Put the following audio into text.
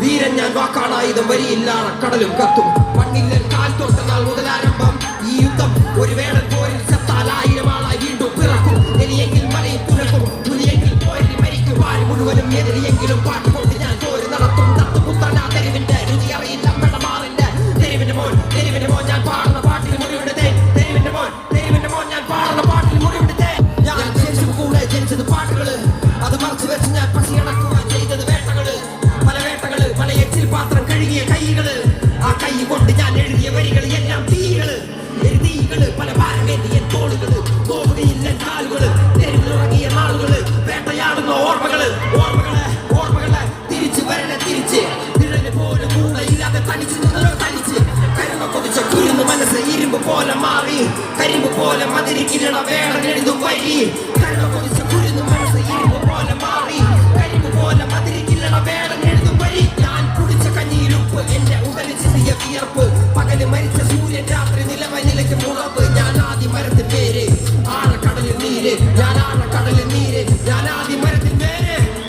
വീരൻ ഞാൻ വാക്കാണായുധം വരിയില്ലാണ് കടലും കത്തും മണ്ണിൽ കാൽ തൊട്ട നാൾ മുതലാരംഭം ഈ യുദ്ധം ഒരു വേടൻ പോരിൽ ചത്താൽ 1000 ആളായി വീണ്ടും പിറക്കും എലിയെങ്കിൽ മലയിൽ പുലർക്കും പുലിയെങ്കിൽ പോരിൽ മരിക്കും വാരി മുഴുവനും എതിരിയെങ്കിലും പാട്ടുകൊണ്ട് ഞാൻ പോര് നടത്തും തത്തുപുത്തന തെരുവിന്റെ രുചി അറിയില്ല പെടമാറിന്റെ തെരുവിന്റെ മോൻ ഞാൻ പാടുന്ന പാട്ടിൽ മുറിവിടുതേ തെരുവിന്റെ മോൻ ഞാൻ പാടുന്ന പാട്ടിൽ മുറിവിടുതേ ഞാൻ ജനിച്ചത് കൂടെ ജനിച്ചത് പാട്ടുകള് അത് മറച്ചു വെച്ച് ഞാൻ പസിയടക്കുവാൻ ചെയ്തത് വേട്ടകള് പല എച്ചിൽ പാത്രം കഴുകിയ കൈകള് ആ കൈ കൊണ്ട് ഞാൻ എഴുതിയ വരികൾ എല്ലാം തീകള് പല ഭാരമേന്തിയ തോളുകള് പോവുകയില്ല കാലുകള് തെരുവിലുറങ്ങിയ നാളുകള് വേട്ടയാടുന്ന ഓർമ്മകള് തിരിച്ചു വരണ തിരിച്ച് നിഴല് പോലെ മൂടയില്ലാതെ തനിച്ച് കരുണ കൊതിച്ച കുരുന്ന് മനസ്സ് ഇരുമ്പ് പോലെ മാറി കരിമ്പ് പോലെ മതിരിക്കിരണ വേണം എഴുതും വഴി കരുണ കൊതിച്ച കുരുന്ന് മനസ്സ് ഇരുമ്പ് പോലെ മാറി കരിമ്പ് പോലെ മതിരിക്കിരണ വേണം എഴുതും വഴി ഞാൻ കുടിച്ച കഞ്ഞിയിരുപ്പ് എന്റെ ഉടലിൽ ചിന്തിയ വിയർപ്പ് പകല് മരിച്ച സൂര്യൻ രാത്രി നിലയ്ക്ക് മുറപ്പ് ഞാൻ ആദ്യ മരത്തിൽ പേര് ആഴക്കടലിൽ നീര് ഞാൻ ആഴക്കടലിൽ നീര് ഞാൻ ആദ്യ മര